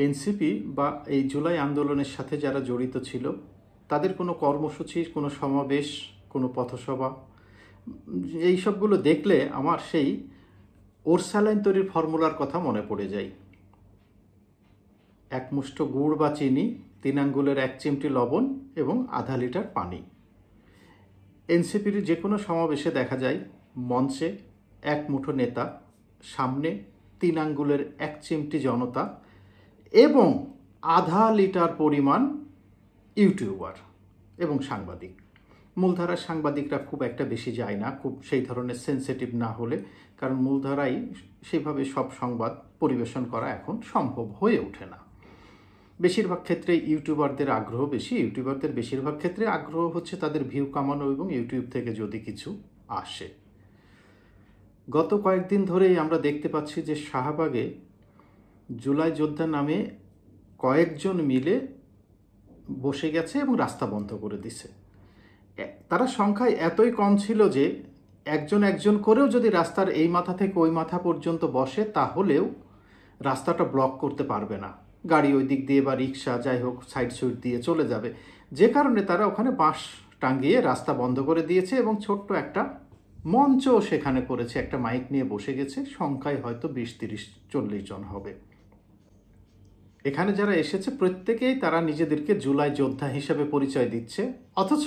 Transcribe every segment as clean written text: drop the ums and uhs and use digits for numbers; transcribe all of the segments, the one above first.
NCP বা এই জুলাই আন্দোলনের সাথে যারা জড়িত ছিল তাদের কোনো কর্মসূচি, কোনো সমাবেশ, কোনো পথসভা, এই সবগুলো দেখলে আমার সেই ওরসালাইন তৈরির ফর্মুলার কথা মনে পড়ে যায়। এক মুষ্ঠ গুড় বা চিনি, 3 আঙ্গুলের 1 চিমটি লবণ এবং আধা লিটার পানি। এনসিপির যে কোনো সমাবেশে দেখা যায় মঞ্চে 1 মুঠো নেতা, সামনে 3 আঙ্গুলের 1 চিমটি জনতা এবং আধা লিটার পরিমাণ ইউটিউবার এবং সাংবাদিক। মূলধারার সাংবাদিকরা খুব একটা বেশি যায় না, খুব সেই ধরনের সেন্সিটিভ না হলে, কারণ মূলধারায় সেইভাবে সব সংবাদ পরিবেশন করা এখন সম্ভব হয়ে ওঠে না। বেশিরভাগ ক্ষেত্রে ইউটিউবারদের আগ্রহ বেশি। ইউটিউবারদের বেশিরভাগ ক্ষেত্রে আগ্রহ হচ্ছে তাদের ভিউ কামানো এবং ইউটিউব থেকে যদি কিছু আসে। গত কয়েকদিন ধরেই আমরা দেখতে পাচ্ছি যে শাহবাগে জুলাই যোদ্ধা নামে কয়েকজন মিলে বসে গেছে এবং রাস্তা বন্ধ করে দিছে। তারা সংখ্যায় এতই কম ছিল যে একজন করেও যদি রাস্তার এই মাথা থেকে ওই মাথা পর্যন্ত বসে তাহলেও রাস্তাটা ব্লক করতে পারবে না। গাড়ি ওই দিক দিয়ে বা রিক্সা যাই হোক সাইড সুইড দিয়ে চলে যাবে, যে কারণে তারা ওখানে বাঁশ টাঙ্গিয়ে রাস্তা বন্ধ করে দিয়েছে এবং ছোট্ট একটা মঞ্চও সেখানে করেছে, একটা মাইক নিয়ে বসে গেছে। সংখ্যায় হয়তো 20, 30, 40 জন হবে। এখানে যারা এসেছে প্রত্যেকেই তারা নিজেদেরকে জুলাই যোদ্ধা হিসেবে পরিচয় দিচ্ছে, অথচ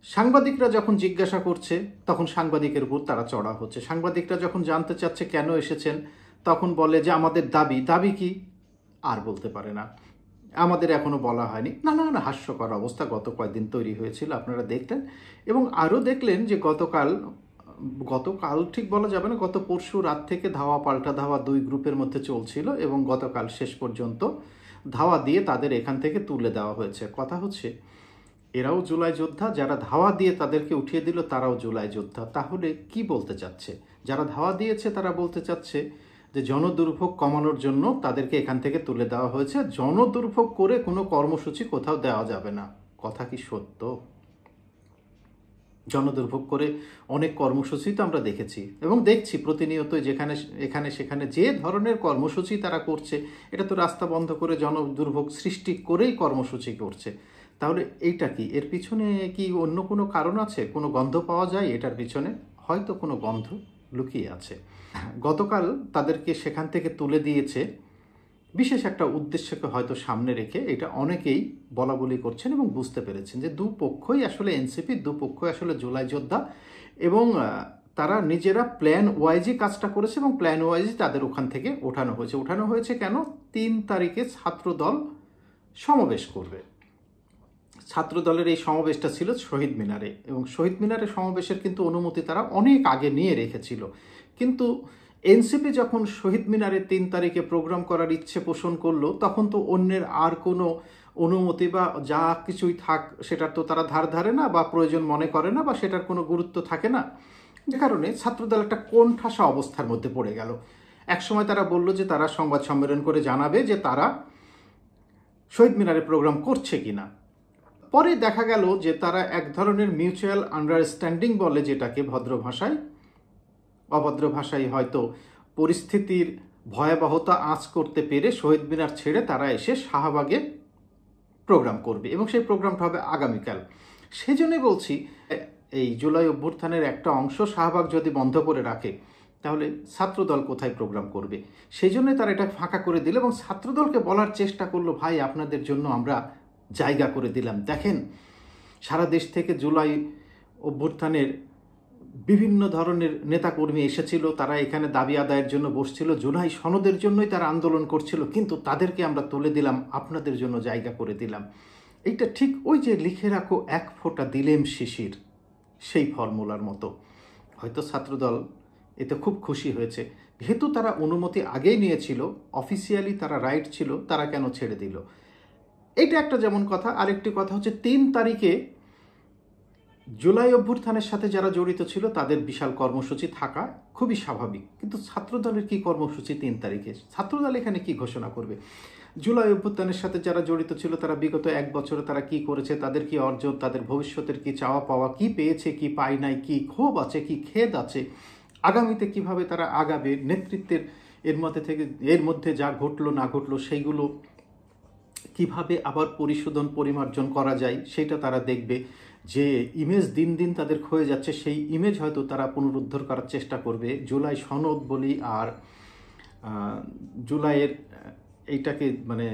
সাংবাদিকরা যখন জিজ্ঞাসা করছে তখন সাংবাদিকের উপর তারা চড়া হচ্ছে। সাংবাদিকরা যখন জানতে চাচ্ছে কেন এসেছেন তখন বলে যে আমাদের দাবি কি, আর বলতে পারে না, আমাদের এখনো বলা হয়নি। নানা হাস্যকর অবস্থা গত কয়েকদিন তৈরি হয়েছিল, আপনারা দেখলেন। এবং আরও দেখলেন যে গতকাল ঠিক বলা যাবে না, গত পরশু রাত থেকে ধাওয়া পাল্টা ধাওয়া 2 গ্রুপের মধ্যে চলছিল এবং গতকাল শেষ পর্যন্ত ধাওয়া দিয়ে তাদের এখান থেকে তুলে দেওয়া হয়েছে। কথা হচ্ছে এরাও জুলাই যোদ্ধা, যারা ধাওয়া দিয়ে তাদেরকে উঠিয়ে দিল তারাও জুলাই যোদ্ধা। তাহলে কি বলতে চাচ্ছে? যারা ধাওয়া দিয়েছে তারা বলতে চাচ্ছে যে জনদুর্ভোগ কমানোর জন্য তাদেরকে এখান থেকে তুলে দেওয়া হয়েছে, জনদুর্ভোগ করে কোনো কর্মসূচি কোথাও দেওয়া যাবে না। কথা কি সত্য? জনদুর্ভোগ করে অনেক কর্মসূচি তো আমরা দেখেছি এবং দেখছি প্রতিনিয়ত, এখানে সেখানে যে ধরনের কর্মসূচি তারা করছে, এটা তো রাস্তা বন্ধ করে জনদুর্ভোগ সৃষ্টি করেই কর্মসূচি করছে। তাহলে এইটা কি? এর পিছনে কি অন্য কোনো কারণ আছে? কোনো গন্ধ পাওয়া যায় এটার পিছনে? হয়তো কোনো গন্ধ লুকিয়ে আছে। গতকাল তাদেরকে সেখান থেকে তুলে দিয়েছে বিশেষ একটা উদ্দেশ্যকে হয়তো সামনে রেখে। এটা অনেকেই বলা বলি করছেন এবং বুঝতে পেরেছেন যে দুপক্ষই আসলে এনসিপি, দুপক্ষই আসলে জুলাই যোদ্ধা এবং তারা নিজেরা প্ল্যান ওয়াইজই কাজটা করেছে এবং প্ল্যান ওয়াইজই তাদের ওখান থেকে ওঠানো হয়েছে কেন? 3 তারিখে ছাত্রদল সমাবেশ করবে। ছাত্রদলের এই সমাবেশটা ছিল শহীদ মিনারে এবং শহীদ মিনারে সমাবেশের কিন্তু অনুমতি তারা অনেক আগে নিয়ে রেখেছিল। কিন্তু এনসিপি যখন শহীদ মিনারে 3 তারিখে প্রোগ্রাম করার ইচ্ছে পোষণ করলো তখন তো অন্যের আর কোনো অনুমতি বা যা কিছুই থাক সেটার তো তারা ধার ধারে না বা প্রয়োজন মনে করে না বা সেটার কোনো গুরুত্ব থাকে না। যে কারণে ছাত্রদল একটা কোণঠাসা অবস্থার মধ্যে পড়ে গেল। একসময় তারা বলল যে তারা সংবাদ সম্মেলন করে জানাবে যে তারা শহীদ মিনারে প্রোগ্রাম করছে কিনা। পরে দেখা গেল যে তারা এক ধরনের মিউচুয়াল আন্ডারস্ট্যান্ডিং বলে যেটাকে ভদ্র ভাষায়, অভদ্র ভাষায় হয়তো পরিস্থিতির ভয়াবহতা আঁচ করতে পেরে শহীদ মিনার ছেড়ে তারা এসে শাহবাগে প্রোগ্রাম করবে এবং সেই প্রোগ্রামটা হবে আগামীকাল। সেজন্যই বলছি এই জুলাই অভ্যুত্থানের একটা অংশ শাহবাগ যদি বন্ধ করে রাখে তাহলে ছাত্রদল কোথায় প্রোগ্রাম করবে? সেই জন্যই তারা এটা ফাঁকা করে দিল এবং ছাত্রদলকে বলার চেষ্টা করলো, ভাই আপনাদের জন্য আমরা জায়গা করে দিলাম। দেখেন সারা দেশ থেকে জুলাই অভ্যুত্থানের বিভিন্ন ধরনের নেতাকর্মী এসেছিল, তারা এখানে দাবি আদায়ের জন্য বসছিল, জুলাই সনদের জন্যই তারা আন্দোলন করছিল, কিন্তু তাদেরকে আমরা তুলে দিলাম, আপনাদের জন্য জায়গা করে দিলাম। এইটা ঠিক ওই যে লিখে রাখো 1 ফোঁটা দিলেম শিশির, সেই ফর্মুলার মতো। হয়তো ছাত্রদল এতে খুব খুশি হয়েছে, যেহেতু তারা অনুমতি আগেই নিয়েছিল, অফিসিয়ালি তারা রাইট ছিল, তারা কেন ছেড়ে দিল? এটা একটা যেমন কথা। আরেকটি কথা হচ্ছে 3 তারিখে জুলাই অভ্যুত্থানের সাথে যারা জড়িত ছিল তাদের বিশাল কর্মসূচি থাকা খুবই স্বাভাবিক, কিন্তু ছাত্রদলের কি কর্মসূচি 3 তারিখে? ছাত্রদল এখানে কি ঘোষণা করবে? জুলাই অভ্যুত্থানের সাথে যারা জড়িত ছিল তারা বিগত 1 বছরে তারা কি করেছে, তাদের কি অর্জন, তাদের ভবিষ্যতের কি চাওয়া পাওয়া, কি পেয়েছে কি পায় নাই, কি ক্ষোভ আছে কি খেদ আছে, আগামীতে কিভাবে তারা আগাবে, নেতৃত্বের এর মধ্যে যা ঘটলো না ঘটলো সেইগুলো কিভাবে আবার পরিশোধন পরিমার্জন করা যায় সেটা তারা দেখবে। যে ইমেজ দিন দিন তাদের ক্ষয়ে যাচ্ছে সেই ইমেজ হয়তো তারা পুনরুদ্ধার করার চেষ্টা করবে। জুলাই সনদ বলি আর জুলাইয়ের এইটাকে মানে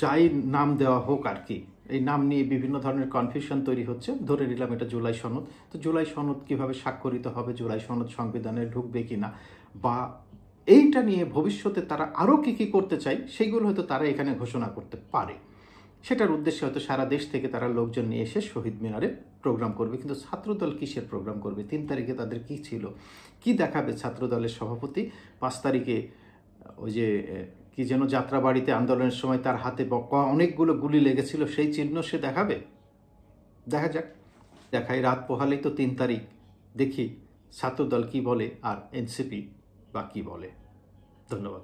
যাই নাম দেওয়া হোক আর কি, এই নাম নিয়ে বিভিন্ন ধরনের কনফিউশন তৈরি হচ্ছে। ধরে নিলাম এটা জুলাই সনদ, তো জুলাই সনদ কিভাবে স্বাক্ষরিত হবে, জুলাই সনদ সংবিধানে ঢুকবে কিনা, বা এইটা নিয়ে ভবিষ্যতে তারা আরও কী কী করতে চায় সেইগুলো হয়তো তারা এখানে ঘোষণা করতে পারে। সেটার উদ্দেশ্যে হয়তো সারা দেশ থেকে তারা লোকজন নিয়ে এসে শহীদ মিনারে প্রোগ্রাম করবে। কিন্তু ছাত্রদল কিসের প্রোগ্রাম করবে? 3 তারিখে তাদের কি ছিল, কি দেখাবে ছাত্রদলের সভাপতি? 5 তারিখে ওই যে কি যেন যাত্রাবাড়িতে আন্দোলনের সময় তার হাতে অনেকগুলো গুলি লেগেছিল, সেই চিহ্ন সে দেখাবে? দেখা যাক, দেখাই। রাত পোহালেই তো 3 তারিখ, দেখি ছাত্রদল কি বলে আর এনসিপি বা কি বলে। ধন্যবাদ।